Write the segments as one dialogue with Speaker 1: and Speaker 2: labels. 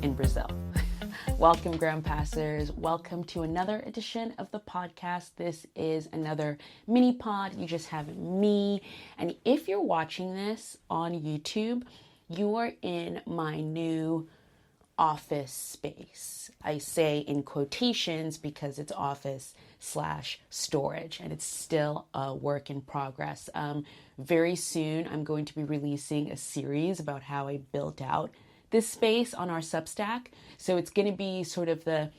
Speaker 1: in Brazil. Welcome, Ground Passers. Welcome to another edition of the podcast. This is another mini pod. You just have me. And if you're watching this on YouTube, you are in my new office space. I say in quotations because it's office/storage and it's still a work in progress. Very soon, I'm going to be releasing a series about how I built out this space on our Substack. So it's going to be sort of the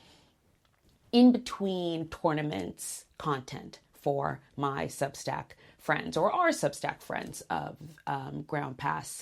Speaker 1: in-between tournaments content for my Substack friends or our Substack friends of Ground Pass.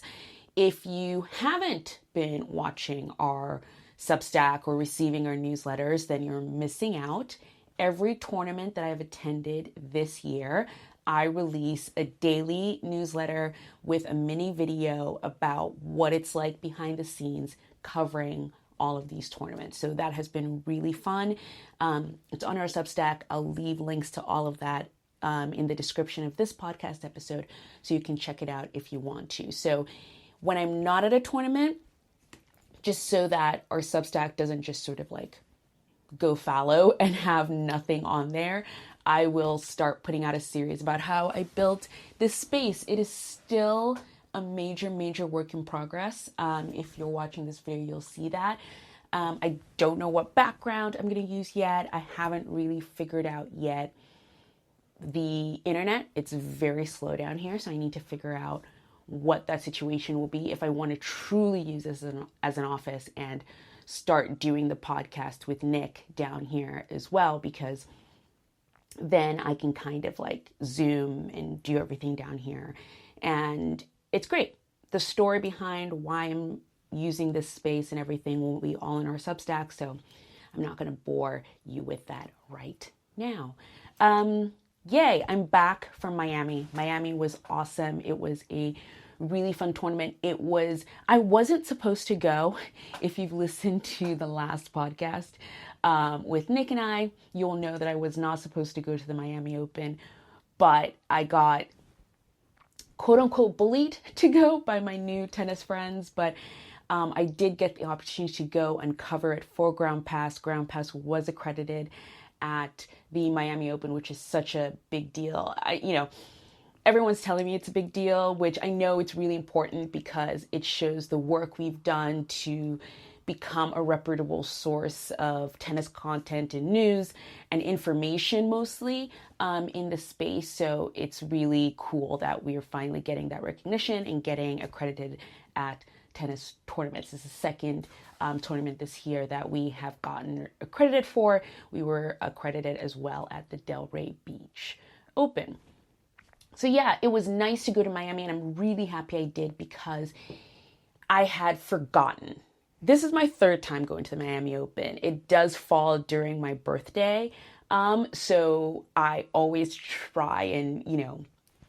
Speaker 1: If you haven't been watching our Substack or receiving our newsletters, then you're missing out. Every tournament that I've attended this year, I release a daily newsletter with a mini video about what it's like behind the scenes covering all of these tournaments. So that has been really fun. It's on our Substack. I'll leave links to all of that in the description of this podcast episode so you can check it out if you want to. So when I'm not at a tournament, just so that our Substack doesn't just sort of like go fallow and have nothing on there, I will start putting out a series about how I built this space. It is still a major work in progress. If you're watching this video, you'll see that. I don't know what background I'm going to use yet. I haven't really figured out yet the internet. It's very slow down here, so I need to figure out what that situation will be if I want to truly use this as an office and start doing the podcast with Nick down here as well, because then I can kind of like Zoom and do everything down here. And it's great. The story behind why I'm using this space and everything will be all in our Substack, so I'm not going to bore you with that right now. Yay, I'm back from Miami. Miami was awesome. It was a really fun tournament. I wasn't supposed to go. If you've listened to the last podcast with Nick and I, you'll know that I was not supposed to go to the Miami Open, but I got quote unquote bullied to go by my new tennis friends. But I did get the opportunity to go and cover it for Ground Pass. Ground Pass was accredited at the Miami Open, which is such a big deal. Everyone's telling me it's a big deal, which I know it's really important because it shows the work we've done to become a reputable source of tennis content and news and information mostly in the space. So it's really cool that we are finally getting that recognition and getting accredited at tennis tournaments. This is the second tournament this year that we have gotten accredited for. We were accredited as well at the Delray Beach Open. So yeah, it was nice to go to Miami, and I'm really happy I did because I had forgotten. This is my third time going to the Miami Open. It does fall during my birthday. So I always try and,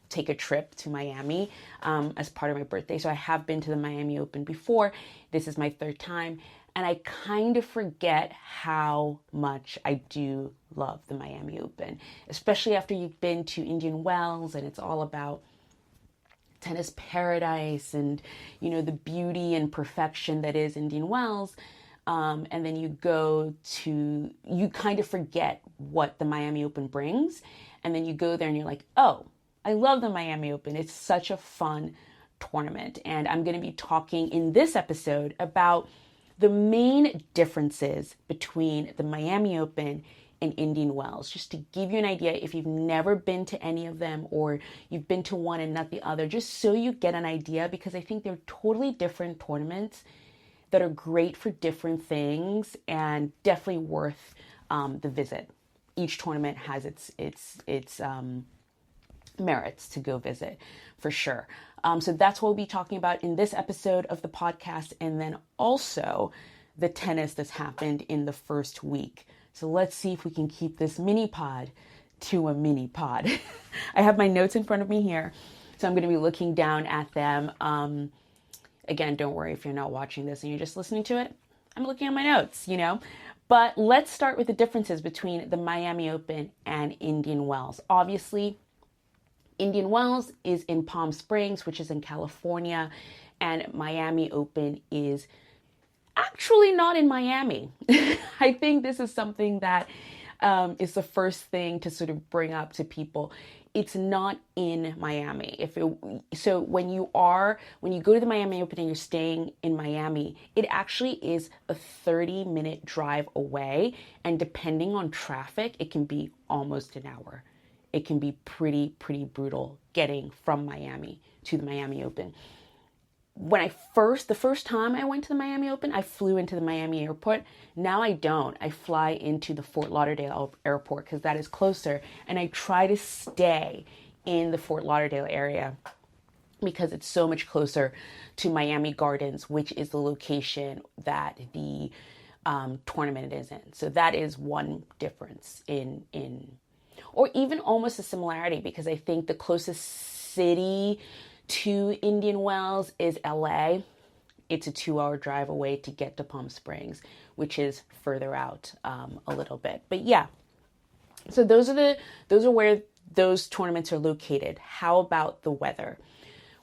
Speaker 1: take a trip to Miami as part of my birthday. So I have been to the Miami Open before. This is my third time. And I kind of forget how much I do love the Miami Open, especially after you've been to Indian Wells and it's all about tennis paradise and, the beauty and perfection that is Indian Wells. And then you kind of forget what the Miami Open brings. And then you go there and you're like, oh, I love the Miami Open. It's such a fun tournament. And I'm going to be talking in this episode about the main differences between the Miami Open and Indian Wells, just to give you an idea if you've never been to any of them or you've been to one and not the other, just so you get an idea, because I think they're totally different tournaments that are great for different things and definitely worth the visit. Each tournament has its merits to go visit for sure. So that's what we'll be talking about in this episode of the podcast, and then also the tennis that's happened in the first week. So let's see if we can keep this mini pod to a mini pod. I have my notes in front of me here, so I'm going to be looking down at them. Again, don't worry if you're not watching this and you're just listening to it. I'm looking at my notes, But let's start with the differences between the Miami Open and Indian Wells. Obviously, Indian Wells is in Palm Springs, which is in California, and Miami Open is Actually, not in Miami. I think this is something that is the first thing to sort of bring up to people. It's not in Miami. So when you go to the Miami Open and you're staying in Miami, it actually is a 30-minute drive away. And depending on traffic, it can be almost an hour. It can be pretty brutal getting from Miami to the Miami Open. The first time I went to the Miami Open, I flew into the Miami airport. Now I don't. I fly into the Fort Lauderdale airport because that is closer. And I try to stay in the Fort Lauderdale area because it's so much closer to Miami Gardens, which is the location that the tournament is in. So that is one difference or even almost a similarity, because I think the closest city to Indian Wells is LA. It's a 2-hour drive away to get to Palm Springs, which is further out a little bit. But yeah, so those are where those tournaments are located. How about the weather?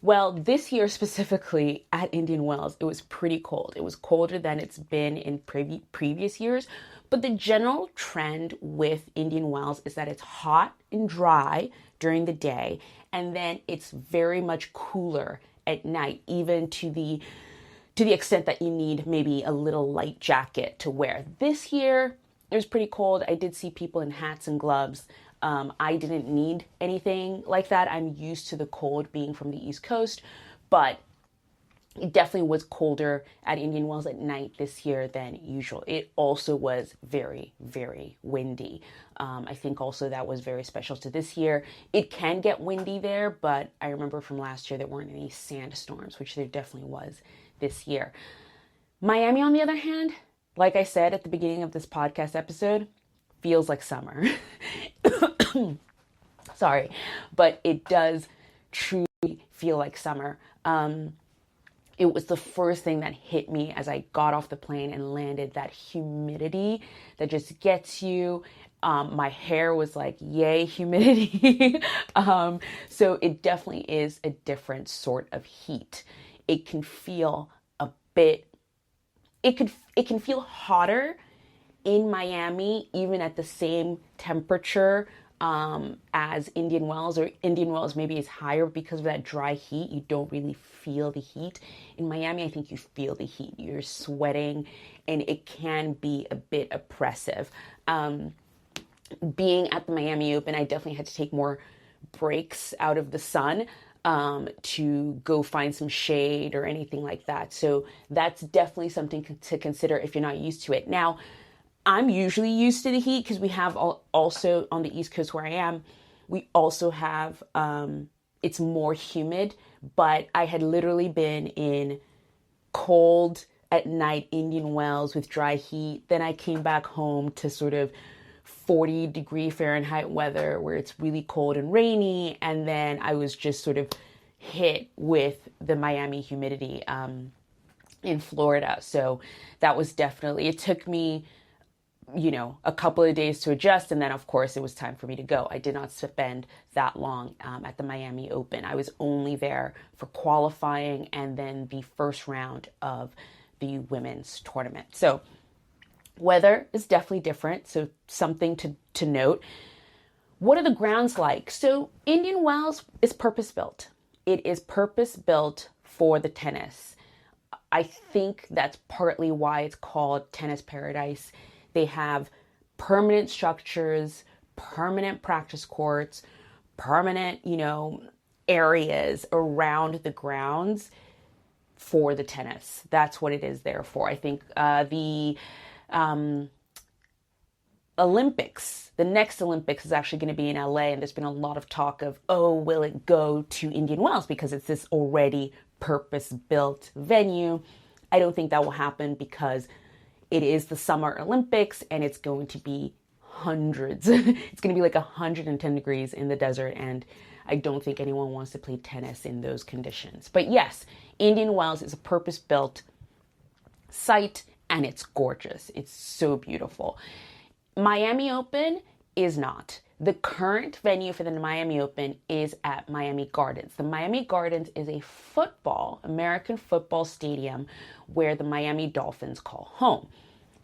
Speaker 1: Well, this year specifically at Indian Wells, it was pretty cold. It was colder than it's been in previous years. But the general trend with Indian Wells is that it's hot and dry during the day, and then it's very much cooler at night, even to the extent that you need maybe a little light jacket to wear. This year, it was pretty cold. I did see people in hats and gloves. I didn't need anything like that. I'm used to the cold being from the East Coast, but it definitely was colder at Indian Wells at night this year than usual. It also was very windy. I think also that was very special to this year. It can get windy there, but I remember from last year there weren't any sandstorms, which there definitely was this year. Miami, on the other hand, like I said at the beginning of this podcast episode, feels like summer. Sorry, but it does truly feel like summer. It was the first thing that hit me as I got off the plane and landed, that humidity that just gets you. My hair was like, yay, humidity. So it definitely is a different sort of heat. It can feel it can feel hotter in Miami, even at the same temperature as Indian Wells, or Indian Wells maybe is higher because of that dry heat. You don't really feel the heat. In Miami, I think you feel the heat. You're sweating and it can be a bit oppressive. Being at the Miami Open, I definitely had to take more breaks out of the sun to go find some shade or anything like that. So that's definitely something to consider if you're not used to it. Now, I'm usually used to the heat because we have also on the East Coast where I am, we also have, it's more humid, but I had literally been in cold at night Indian Wells with dry heat. Then I came back home to sort of 40-degree Fahrenheit weather where it's really cold and rainy. And then I was just sort of hit with the Miami humidity in Florida. So that was definitely, it took me a couple of days to adjust. And then, of course, it was time for me to go. I did not spend that long at the Miami Open. I was only there for qualifying and then the first round of the women's tournament. So weather is definitely different. So something to note. What are the grounds like? So Indian Wells is purpose-built. It is purpose-built for the tennis. I think that's partly why it's called Tennis Paradise. They have permanent structures, permanent practice courts, permanent, areas around the grounds for the tennis. That's what it is there for. I think the Olympics, the next Olympics is actually going to be in LA, and there's been a lot of talk of, will it go to Indian Wells because it's this already purpose-built venue. I don't think that will happen because it is the Summer Olympics and it's going to be hundreds. It's going to be like 110 degrees in the desert, and I don't think anyone wants to play tennis in those conditions. But yes, Indian Wells is a purpose-built site and it's gorgeous. It's so beautiful. Miami Open is not. The current venue for the Miami Open is at Miami Gardens. The Miami Gardens is a American football stadium where the Miami Dolphins call home.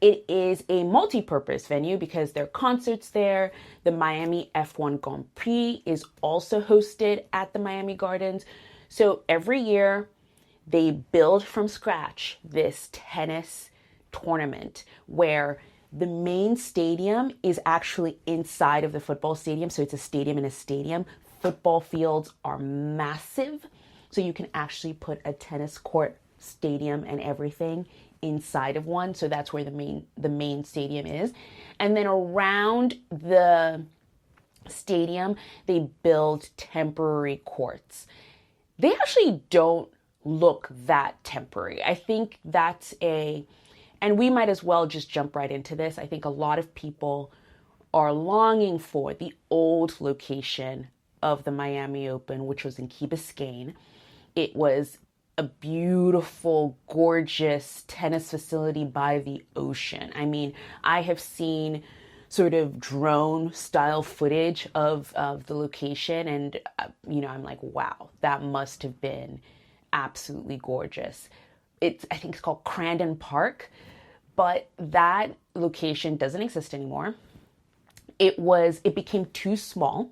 Speaker 1: It is a multi-purpose venue because there are concerts there. The Miami F1 Grand Prix is also hosted at the Miami Gardens. So every year they build from scratch this tennis tournament where the main stadium is actually inside of the football stadium. So it's a stadium in a stadium. Football fields are massive. So you can actually put a tennis court, stadium, and everything inside of one. So that's where the main stadium is. And then around the stadium, they build temporary courts. They actually don't look that temporary. I think and we might as well just jump right into this. I think a lot of people are longing for the old location of the Miami Open, which was in Key Biscayne. It was a beautiful, gorgeous tennis facility by the ocean. I mean, I have seen sort of drone style footage of the location, and I'm like, wow, that must have been absolutely gorgeous. I think it's called Crandon Park, but that location doesn't exist anymore. It became too small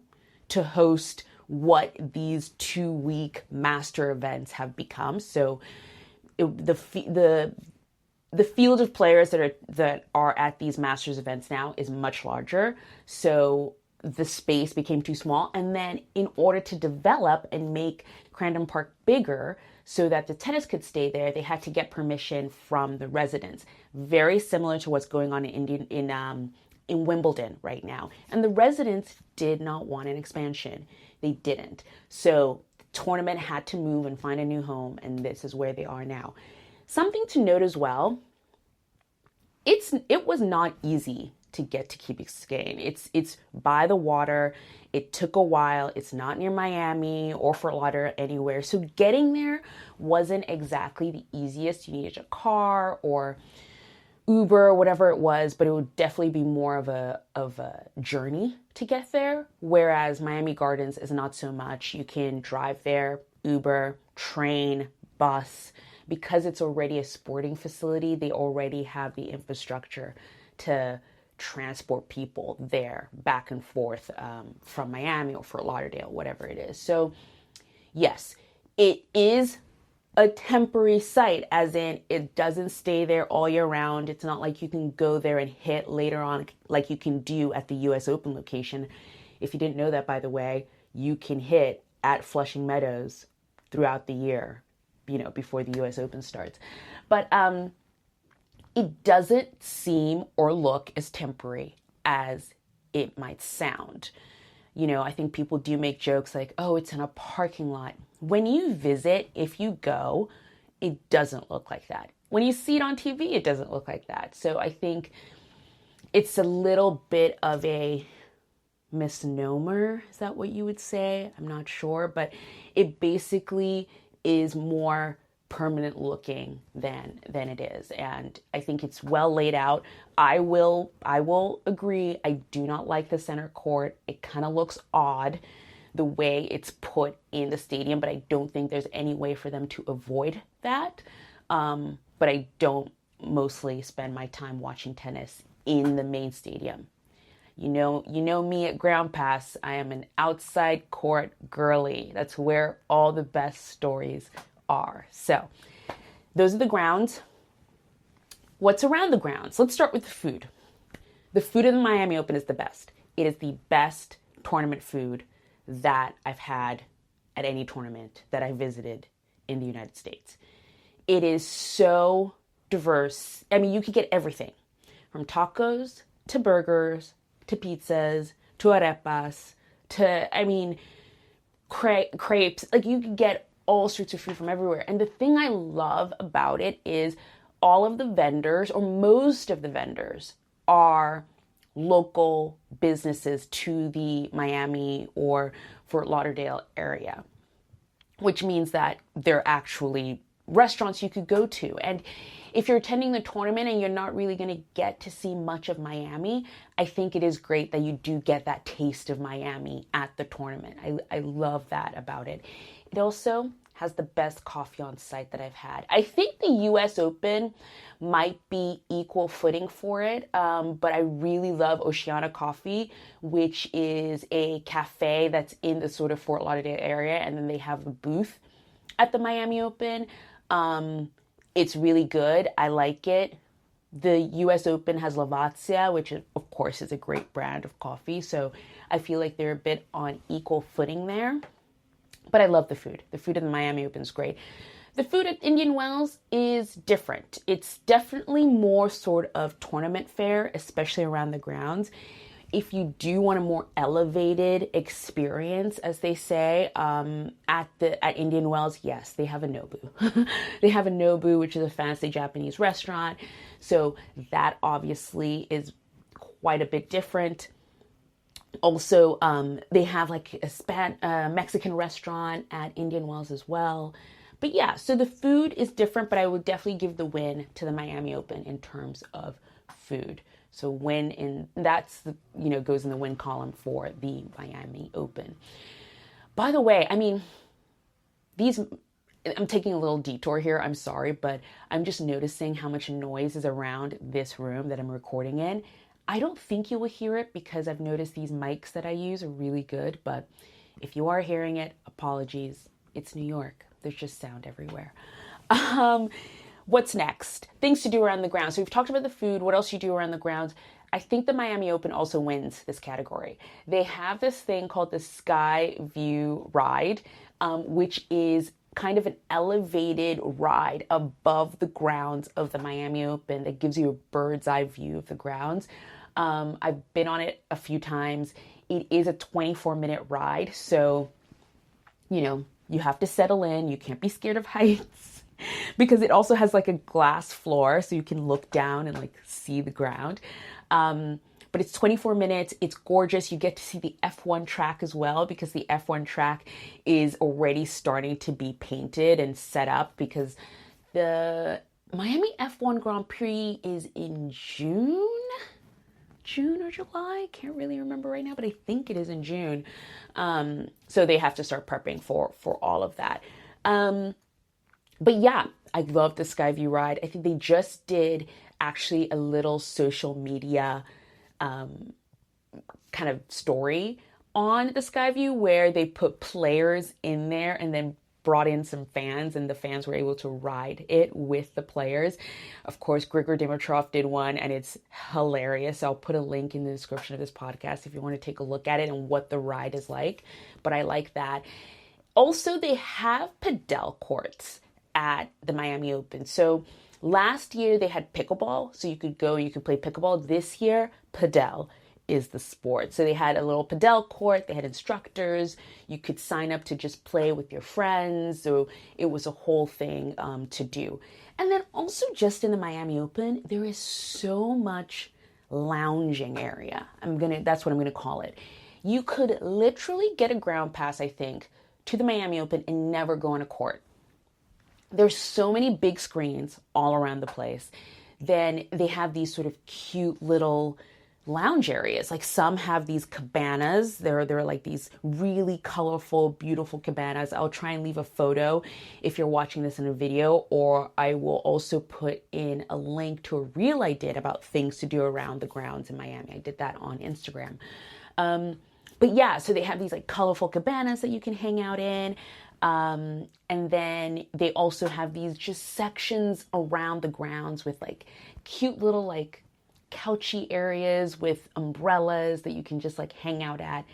Speaker 1: to host what these 2-week master events have become. So the field of players that are at these masters events now is much larger. So the space became too small. And then in order to develop and make Crandon Park bigger so that the tennis could stay there, they had to get permission from the residents. Very similar to what's going on in Wimbledon right now. And the residents did not want an expansion. They didn't. So the tournament had to move and find a new home, and this is where they are now. Something to note as well, it was not easy to get to Key Biscayne. It's by the water. It took a while. It's not near Miami or Fort Lauderdale anywhere. So getting there wasn't exactly the easiest. You needed a car or Uber or whatever it was, but it would definitely be more of a journey to get there. Whereas Miami Gardens is not so much. You can drive there, Uber, train, bus. Because it's already a sporting facility, they already have the infrastructure to transport people there back and forth from Miami or Fort Lauderdale, whatever it is. So yes, it is a temporary site, as in it doesn't stay there all year round. It's not like you can go there and hit later on like you can do at the US Open location. If you didn't know that, by the way, you can hit at Flushing Meadows throughout the year, before the US Open starts. But it doesn't seem or look as temporary as it might sound. I think people do make jokes like, oh, it's in a parking lot. When you visit, if you go, it doesn't look like that. When you see it on TV, it doesn't look like that. So I think it's a little bit of a misnomer. Is that what you would say? I'm not sure, but it basically is more permanent looking than it is. And I think it's well laid out. I will agree. I do not like the center court. It kind of looks odd the way it's put in the stadium, but I don't think there's any way for them to avoid that. But I don't mostly spend my time watching tennis in the main stadium. You know me at Ground Pass. I am an outside court girly. That's where all the best stories are. So those are the grounds. What's around the grounds? Let's start with the food. The food of the Miami Open is the best. It is the best tournament food that I've had at any tournament that I visited in the United States. It is so diverse. I mean, you could get everything from tacos to burgers to pizzas to arepas to, crepes. Like, you could get all sorts of food from everywhere. And the thing I love about it is all of the vendors, or most of the vendors, are local businesses to the Miami or Fort Lauderdale area, which means that they're actually restaurants you could go to. And if you're attending the tournament and you're not really going to get to see much of Miami, I think it is great that you do get that taste of Miami at the tournament. I love that about it. It also has the best coffee on site that I've had. I think the US Open might be equal footing for it, but I really love Oceana Coffee, which is a cafe that's in the sort of Fort Lauderdale area, and then they have a booth at the Miami Open. It's really good. I like it. The US Open has Lavazza, which of course is a great brand of coffee, so I feel like they're a bit on equal footing there. But I love the food. The food at the Miami Open is great. The food at Indian Wells is different. It's definitely more sort of tournament fare, especially around the grounds. If you do want a more elevated experience, as they say, at Indian Wells, yes, they have a Nobu. They have a Nobu, which is a fancy Japanese restaurant. So that obviously is quite a bit different. Also, they have like a Mexican restaurant at Indian Wells as well. But yeah, so the food is different, but I would definitely give the win to the Miami Open in terms of food. So that's goes in the win column for the Miami Open. By the way, I mean, I'm taking a little detour here. I'm sorry, but I'm just noticing how much noise is around this room that I'm recording in. I don't think you will hear it because I've noticed these mics that I use are really good, but if you are hearing it, apologies. It's New York. There's just sound everywhere. What's next? Things to do around the grounds. So we've talked about the food. What else you do around the grounds? I think the Miami Open also wins this category. They have this thing called the Sky View Ride, which is kind of an elevated ride above the grounds of the Miami Open that gives you a bird's eye view of the grounds. I've been on it a few times. It is a 24-minute ride, so, you have to settle in. You can't be scared of heights because it also has like a glass floor so you can look down and like see the ground. But it's 24 minutes. It's gorgeous. You get to see the F1 track as well because the F1 track is already starting to be painted and set up because the Miami F1 Grand Prix is in June or July. Can't really remember right now, but I think it is in June. So they have to start prepping for all of that. But yeah, I love the Skyview ride. I think they just did actually a little social media kind of story on the Skyview where they put players in there and then brought in some fans, and the fans were able to ride it with the players. Of course, Grigor Dimitrov did one, and it's hilarious. I'll put a link in the description of this podcast if you want to take a look at it and what the ride is like. But I like that. Also, they have padel courts at the Miami Open. So last year they had pickleball, so you could go and you could play pickleball. This year, padel is the sport. So they had a little padel court, they had instructors, you could sign up to just play with your friends. So it was a whole thing to do. And then also just in the Miami Open, there is so much lounging area. That's what I'm gonna call it. You could literally get a ground pass, I think, to the Miami Open and never go on a court. There's so many big screens all around the place. Then they have these sort of cute little lounge areas. Like some have these cabanas. They're like these really colorful, beautiful cabanas. I'll try and leave a photo if you're watching this in a video, or I will also put in a link to a reel I did about things to do around the grounds in Miami. I did that on Instagram. But yeah, so they have these like colorful cabanas that you can hang out in. And then they also have these just sections around the grounds with like cute little like couchy areas with umbrellas that you can just like hang out at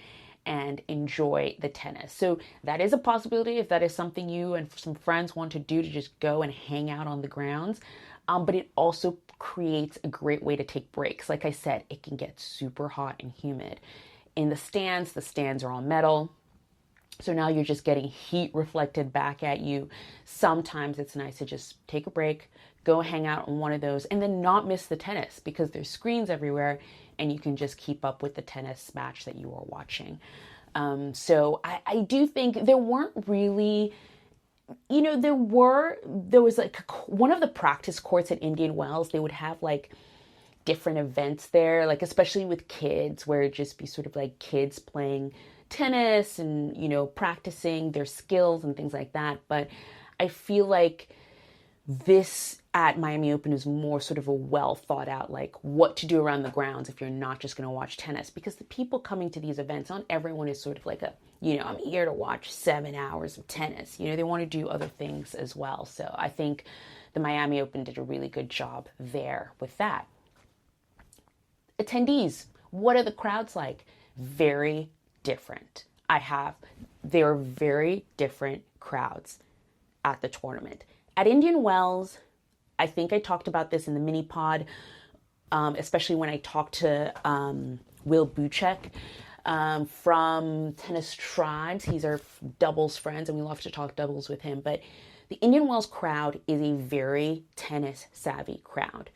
Speaker 1: and enjoy the tennis. So that is a possibility if that is something you and some friends want to do, to just go and hang out on the grounds. But it also creates a great way to take breaks. Like I said, it can get super hot and humid. In the stands are all metal. So now you're just getting heat reflected back at you. Sometimes it's nice to just take a break, go hang out on one of those, and then not miss the tennis because there's screens everywhere and you can just keep up with the tennis match that you are watching. So I do think there weren't really there was like one of the practice courts at Indian Wells, they would have like different events there, like especially with kids, where it'd just be sort of like kids playing tennis and, practicing their skills and things like that. But I feel like this at Miami Open is more sort of a well thought out, like what to do around the grounds if you're not just going to watch tennis, because the people coming to these events, not everyone is sort of like I'm here to watch 7 hours of tennis. They want to do other things as well. So I think the Miami Open did a really good job there with that. Attendees, what are the crowds like? Very different. There are very different crowds at the tournament. At Indian Wells, I think I talked about this in the mini pod, especially when I talked to Will Buchek from Tennis Tribes. He's our doubles friends, and we love to talk doubles with him. But the Indian Wells crowd is a very tennis savvy crowd.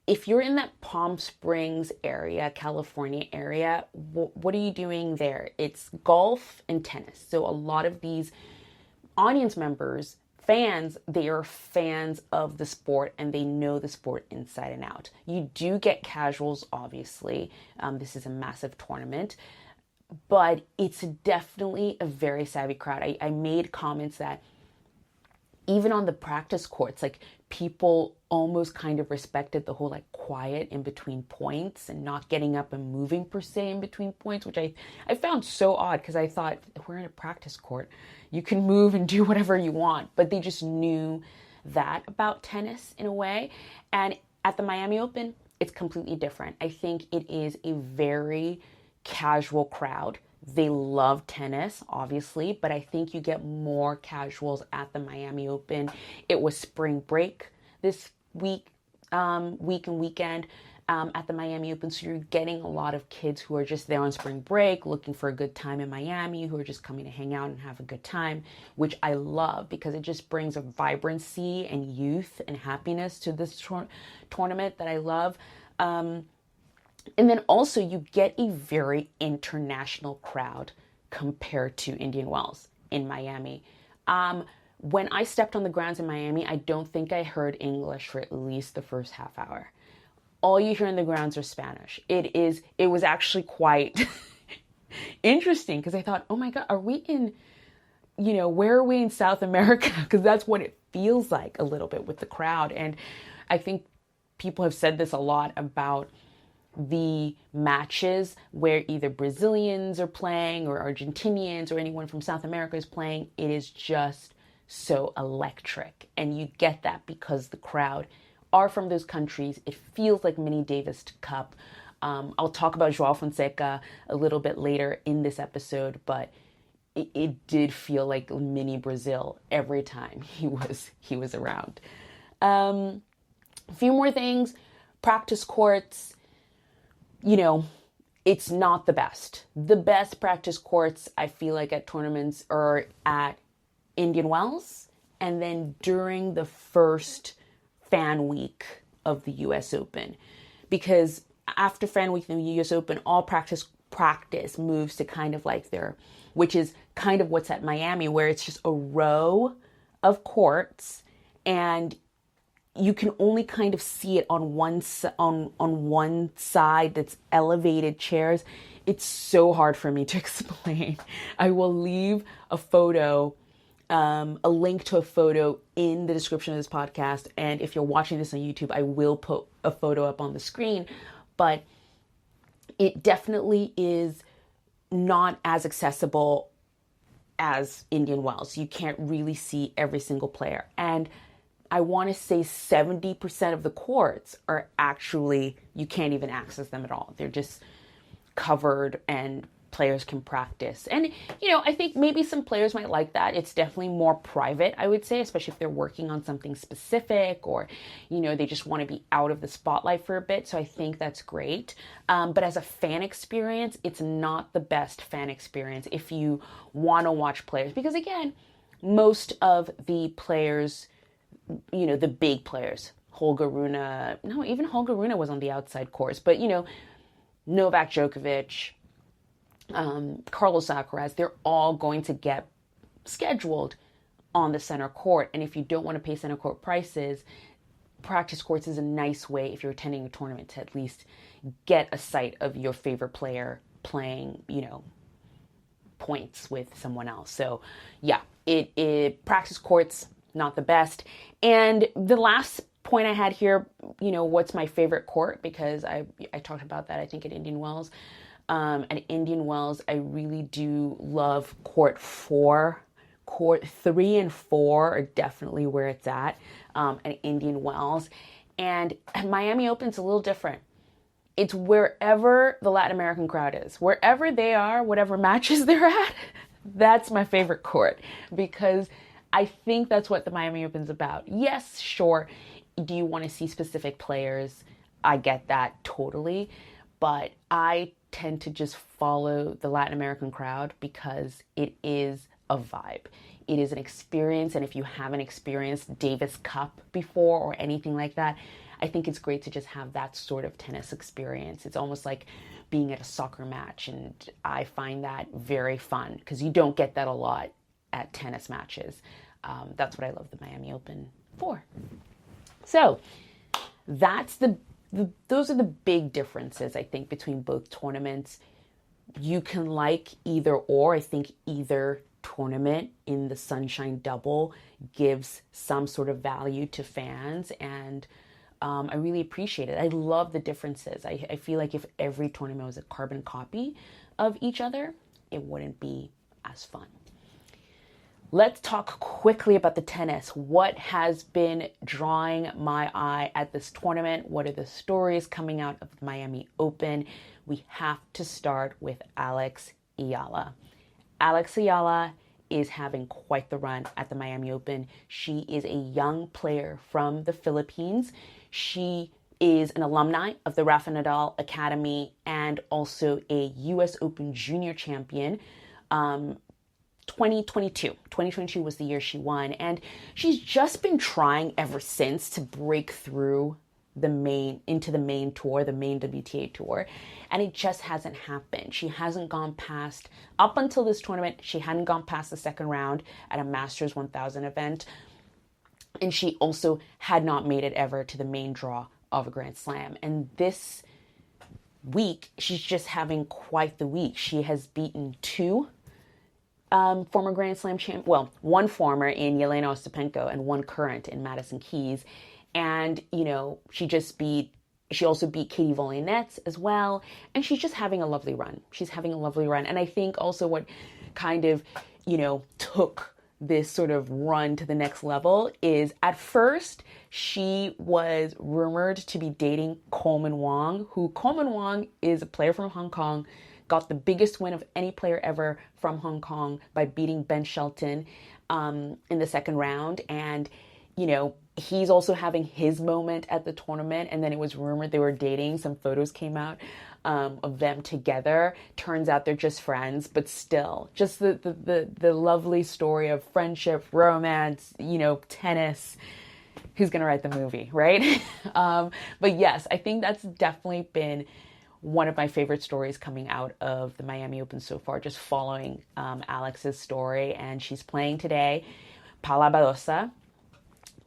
Speaker 1: If you're in that Palm Springs area, California area, what are you doing there? It's golf and tennis. So a lot of these audience members, fans, they are fans of the sport and they know the sport inside and out. You do get casuals, obviously. This is a massive tournament, but it's definitely a very savvy crowd. I made comments that even on the practice courts, like people almost kind of respected the whole like quiet in between points and not getting up and moving per se in between points, which I found so odd, because I thought, we're in a practice court. You can move and do whatever you want. But they just knew that about tennis in a way. And at the Miami Open, it's completely different. I think it is a very casual crowd. They love tennis, obviously, but I think you get more casuals at the Miami Open. It was spring break this week and weekend at the Miami Open, so you're getting a lot of kids who are just there on spring break, looking for a good time in Miami, who are just coming to hang out and have a good time, which I love because it just brings a vibrancy and youth and happiness to this tournament that I love. And then also you get a very international crowd compared to Indian Wells in Miami. When I stepped on the grounds in Miami, I don't think I heard English for at least the first half hour. All you hear in the grounds are Spanish. It was actually quite interesting, because I thought, oh my God, are we in, where are we in South America? Because that's what it feels like a little bit with the crowd. And I think people have said this a lot about the matches where either Brazilians are playing or Argentinians or anyone from South America is playing. It is just so electric. And you get that because the crowd are from those countries. It feels like mini Davis Cup. I'll talk about Joao Fonseca a little bit later in this episode, but it did feel like mini Brazil every time he was around. A few more things. Practice courts. It's not the best. The best practice courts, I feel like, at tournaments are at Indian Wells, and then during the first fan week of the US Open. Because after fan week in the US Open, all practice moves to kind of like which is kind of what's at Miami, where it's just a row of courts, and you can only kind of see it on one side that's elevated chairs. It's so hard for me to explain. I will leave a photo, a link to a photo in the description of this podcast. And if you're watching this on YouTube, I will put a photo up on the screen. But it definitely is not as accessible as Indian Wells. You can't really see every single player. And I want to say 70% of the courts are actually, you can't even access them at all. They're just covered and players can practice. And, I think maybe some players might like that. It's definitely more private, I would say, especially if they're working on something specific or, they just want to be out of the spotlight for a bit. So I think that's great. But as a fan experience, it's not the best fan experience if you want to watch players. Because again, most of the players, the big players, even Holger Rune was on the outside course, but, Novak Djokovic, Carlos Alcaraz, they're all going to get scheduled on the center court. And if you don't want to pay center court prices, practice courts is a nice way, if you're attending a tournament, to at least get a sight of your favorite player playing, points with someone else. So yeah, it practice courts, not the best. And the last point I had here, what's my favorite court? Because I talked about that, I think, at Indian Wells. At Indian Wells, I really do love court 4. Court 3 and 4 are definitely where it's at Indian Wells. And at Miami Open's a little different. It's wherever the Latin American crowd is. Wherever they are, whatever matches they're at, that's my favorite court. Because I think that's what the Miami Open's about. Yes, sure. Do you want to see specific players? I get that totally. But I tend to just follow the Latin American crowd because it is a vibe. It is an experience. And if you haven't experienced Davis Cup before or anything like that, I think it's great to just have that sort of tennis experience. It's almost like being at a soccer match. And I find that very fun because you don't get that a lot at tennis matches. That's what I love the Miami Open for. So that's those are the big differences, I think, between both tournaments. You can like either or. I think either tournament in the Sunshine Double gives some sort of value to fans, and I really appreciate it. I love the differences. I feel like if every tournament was a carbon copy of each other, it wouldn't be as fun. Let's talk quickly about the tennis. What has been drawing my eye at this tournament? What are the stories coming out of the Miami Open? We have to start with Alex Eala. Alex Eala is having quite the run at the Miami Open. She is a young player from the Philippines. She is an alumni of the Rafa Nadal Academy and also a US Open Junior champion. 2022 was the year she won, and she's just been trying ever since to break through into the main tour, the main WTA tour, and it just hasn't happened. She hasn't gone past, up until this tournament, she hadn't gone past the second round at a Masters 1000 event, and she also had not made it ever to the main draw of a Grand Slam. And this week, she's just having quite the week. She has beaten two former Grand Slam one former in Yelena Ostapenko and one current in Madison Keys. And, she also beat Katie Volynets as well. And she's just having a lovely run. And I think also what kind of, took this sort of run to the next level is at first she was rumored to be dating Coleman Wong, Coleman Wong is a player from Hong Kong, got the biggest win of any player ever from Hong Kong by beating Ben Shelton in the second round. And, he's also having his moment at the tournament. And then it was rumored they were dating. Some photos came out of them together. Turns out they're just friends, but still, just the lovely story of friendship, romance, tennis. Who's going to write the movie, right? But yes, I think that's definitely been one of my favorite stories coming out of the Miami Open so far, just following Alex's story. And she's playing today, Paula Badosa.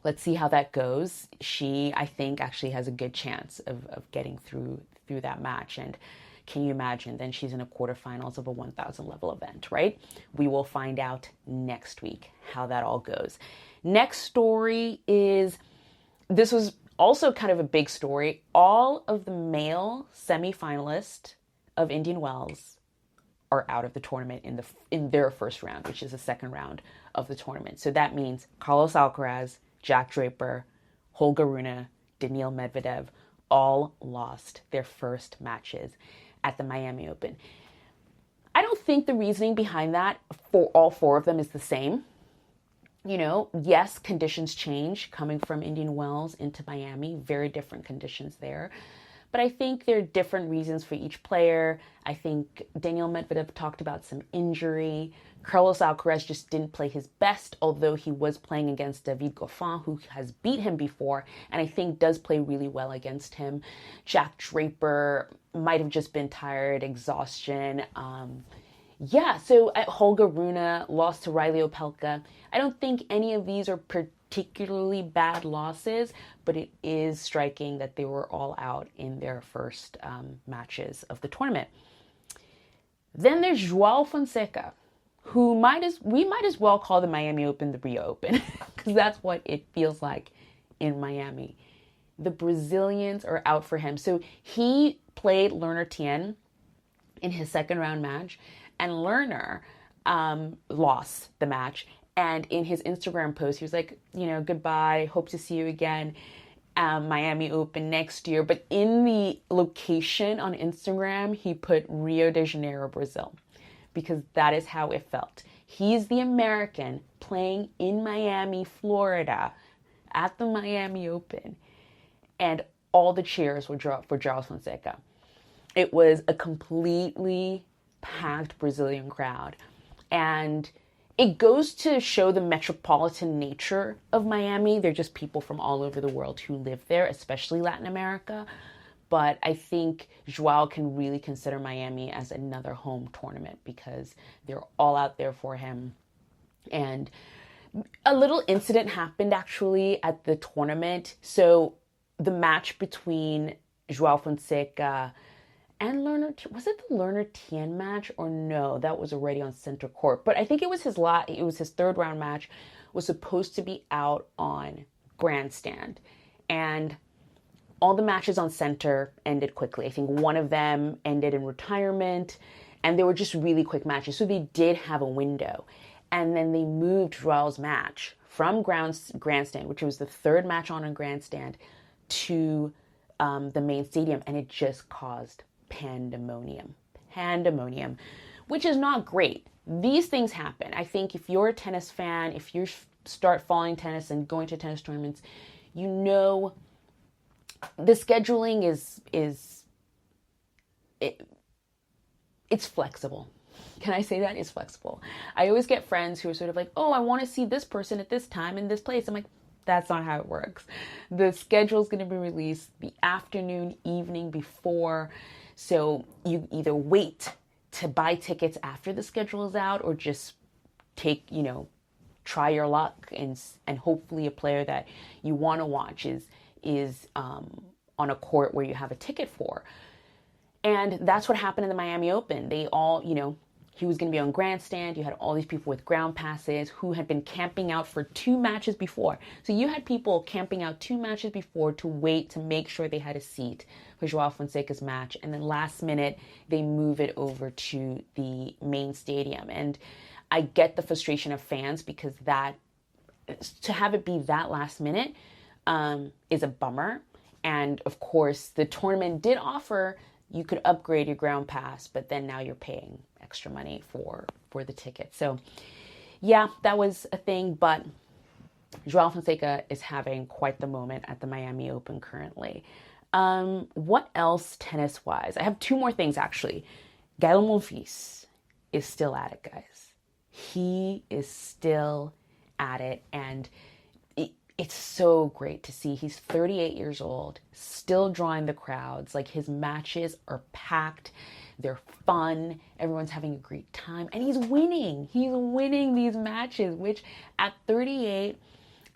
Speaker 1: Let's see how that goes. She, I think, actually has a good chance of getting through that match. And can you imagine? Then she's in a quarterfinals of a 1,000 level event, right? We will find out next week how that all goes. Next story is, this was also kind of a big story. All of the male semifinalists of Indian Wells are out of the tournament in their first round, which is the second round of the tournament. So that means Carlos Alcaraz, Jack Draper, Holger Rune, Daniil Medvedev all lost their first matches at the Miami Open. I don't think the reasoning behind that for all four of them is the same. Yes, conditions change coming from Indian Wells into Miami, very different conditions there. But I think there are different reasons for each player. I think Daniil Medvedev talked about some injury. Carlos Alcaraz just didn't play his best, although he was playing against David Goffin, who has beat him before, and I think does play really well against him. Jack Draper might have just been tired, exhaustion. Yeah, so Holger Rune lost to Riley Opelka. I don't think any of these are particularly bad losses, but it is striking that they were all out in their first matches of the tournament. Then there's Joao Fonseca, who we might as well call the Miami Open the Rio Open, because that's what it feels like in Miami. The Brazilians are out for him. So he played Lerner Tien in his second round match, and Lerner lost the match. And in his Instagram post, he was like, goodbye, hope to see you again, Miami Open next year. But in the location on Instagram, he put Rio de Janeiro, Brazil, because that is how it felt. He's the American playing in Miami, Florida, at the Miami Open. And all the cheers were for Joao Fonseca. It was a completely packed Brazilian crowd. And it goes to show the metropolitan nature of Miami. They're just people from all over the world who live there, especially Latin America. But I think Joao can really consider Miami as another home tournament because they're all out there for him. And a little incident happened actually at the tournament. So the match between Joao Fonseca and Lerner, was it the Lerner Tien match or no? That was already on center court. But I think it was his third round match, was supposed to be out on grandstand. And all the matches on center ended quickly. I think one of them ended in retirement, and they were just really quick matches. So they did have a window. And then they moved Joao's match from grandstand, which was the third match on grandstand, to the main stadium, and it just caused pandemonium, which is not great. These things happen. I think if you're a tennis fan, if you start following tennis and going to tennis tournaments, the scheduling it's flexible. Can I say that? It's flexible. I always get friends who are sort of like, oh, I want to see this person at this time in this place. I'm like, that's not how it works. The schedule is going to be released the afternoon, evening before. So you either wait to buy tickets after the schedule is out, or just try your luck and hopefully a player that you want to watch is on a court where you have a ticket for. And that's what happened in the Miami Open. They all, he was going to be on grandstand. You had all these people with ground passes who had been camping out for 2 matches before. So you had people camping out 2 matches before to wait to make sure they had a seat for Joao Fonseca's match. And then last minute, they move it over to the main stadium. And I get the frustration of fans because to have it be that last minute is a bummer. And of course, the tournament did offer you could upgrade your ground pass, but then now you're paying extra money for the ticket. So yeah, that was a thing, but Joao Fonseca is having quite the moment at the Miami Open currently. What else tennis-wise? I have 2 more things actually. Gael Monfils is still at it, guys. He is still at it, and it's so great to see. He's 38 years old, still drawing the crowds. Like, his matches are packed. They're fun. Everyone's having a great time. And he's winning. He's winning these matches, which at 38,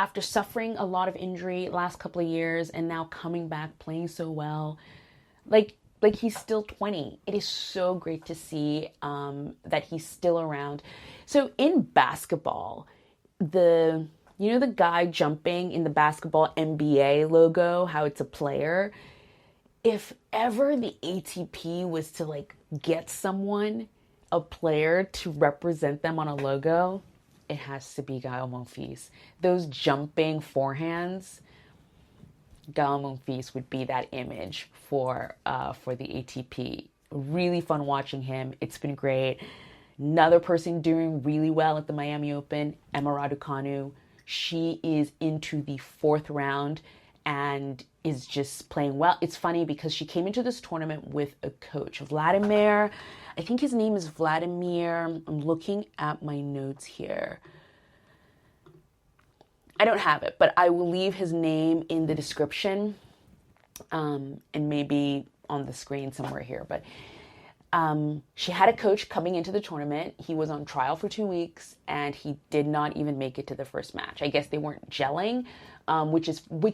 Speaker 1: after suffering a lot of injury last couple of years and now coming back playing so well, like he's still 20. It is so great to see that he's still around. So in basketball, the guy jumping in the basketball NBA logo, how it's a player? If ever the ATP was to get someone, a player, to represent them on a logo, it has to be Gael Monfils. Those jumping forehands, Gael Monfils would be that image for the ATP. Really fun watching him. It's been great. Another person doing really well at the Miami Open, Emma Raducanu. She is into the 4th round and is just playing well. It's funny because she came into this tournament with a coach, Vladimir. I think his name is Vladimir. I'm looking at my notes here. I don't have it, but I will leave his name in the description and maybe on the screen somewhere here. But She had a coach coming into the tournament. He was on trial for 2 weeks, and he did not even make it to the first match. I guess they weren't gelling, which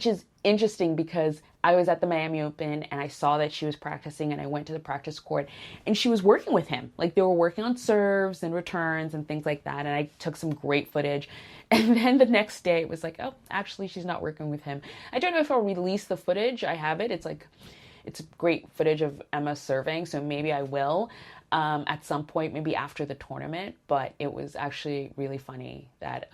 Speaker 1: is interesting because I was at the Miami Open and I saw that she was practicing, and I went to the practice court and she was working with him. Like, they were working on serves and returns and things like that. And I took some great footage. And then the next day it was like, oh, actually she's not working with him. I don't know if I'll release the footage. I have it. It's great footage of Emma serving, so maybe I will at some point, maybe after the tournament. But it was actually really funny that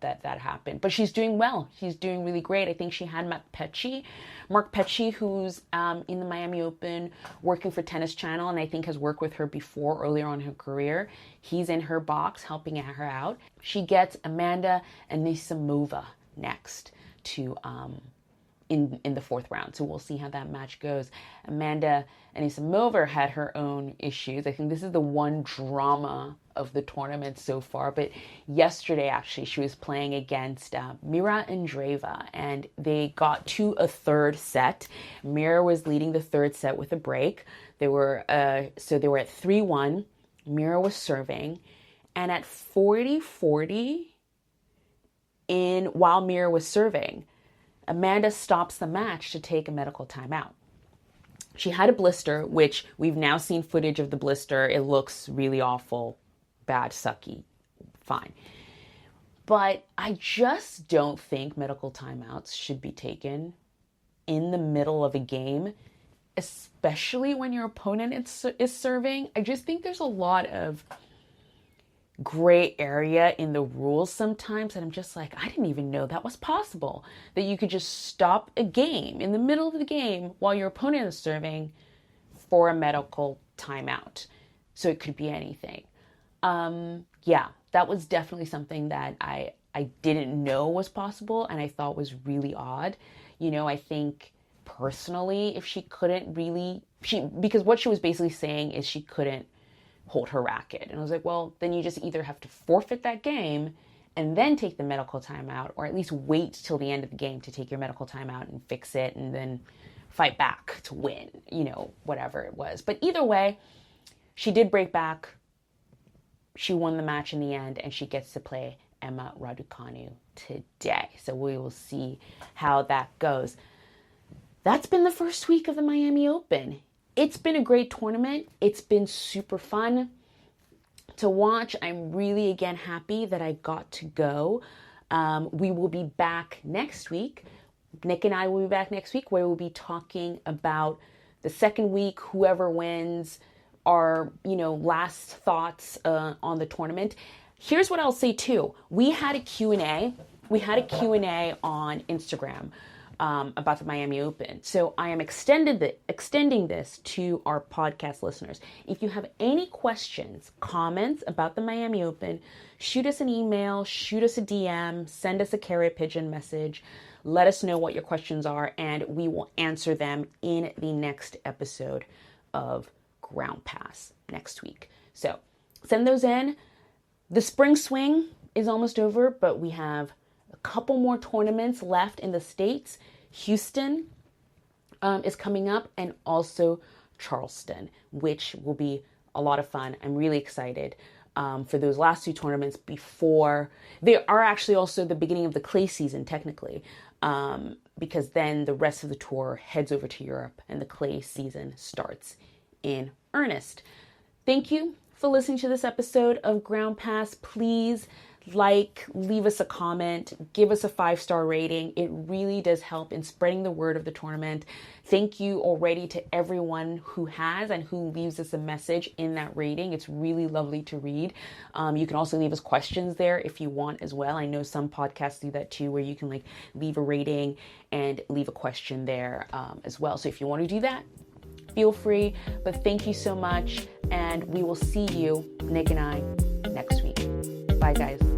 Speaker 1: that happened. But she's doing well. She's doing really great. I think she had Mark Petchey, who's in the Miami Open, working for Tennis Channel, and I think has worked with her before earlier on in her career. He's in her box helping her out. She gets Amanda Anisimova next to in the fourth round. So we'll see how that match goes. Amanda Anisimova had her own issues. I think this is the one drama of the tournament so far. But yesterday, actually, she was playing against Mirra Andreeva, and they got to a third set. Mirra was leading the third set with a break. They were at 3-1. Mirra was serving, and at 40-40, while Mirra was serving, Amanda stops the match to take a medical timeout. She had a blister, which we've now seen footage of the blister. It looks really awful, bad, sucky, fine. But I just don't think medical timeouts should be taken in the middle of a game, especially when your opponent is serving. I just think there's a lot of gray area in the rules sometimes, and I'm just like, I didn't even know that was possible, that you could just stop a game in the middle of the game while your opponent is serving for a medical timeout. So it could be anything. Yeah, that was definitely something that I didn't know was possible, and I thought was really odd. You know, I think personally, if she couldn't really, because what she was basically saying is she couldn't hold her racket. And I was like, well, then you just either have to forfeit that game and then take the medical timeout, or at least wait till the end of the game to take your medical timeout and fix it and then fight back to win, you know, whatever it was. But either way, she did break back. She won the match in the end, and she gets to play Emma Raducanu today. So we will see how that goes. That's been the first week of the Miami Open. It's been a great tournament. It's been super fun to watch. I'm really, again, happy that I got to go. We will be back next week. Nick and I will be back next week, where we'll be talking about the second week, whoever wins, our, last thoughts on the tournament. Here's what I'll say too. We had a Q&A. On Instagram about the Miami Open. So I am extending this to our podcast listeners. If you have any questions, comments about the Miami Open, shoot us an email, shoot us a DM, send us a carrier pigeon message. Let us know what your questions are, and we will answer them in the next episode of Ground Pass next week. So send those in. The spring swing is almost over, but we have a couple more tournaments left in the States. Houston is coming up, and also Charleston, which will be a lot of fun. I'm really excited for those last two tournaments before they are actually also the beginning of the clay season, technically, because then the rest of the tour heads over to Europe and the clay season starts in earnest. Thank you for listening to this episode of Ground Pass. Please leave us a comment, give us a 5-star rating. It really does help in spreading the word of the tournament. Thank you already to everyone who has and who leaves us a message in that rating. It's really lovely to read. You can also leave us questions there if you want as well. I know some podcasts do that too, where you can leave a rating and leave a question there as well. So if you want to do that, feel free. But thank you so much, and we will see you, Nick and I, next week. Bye, guys.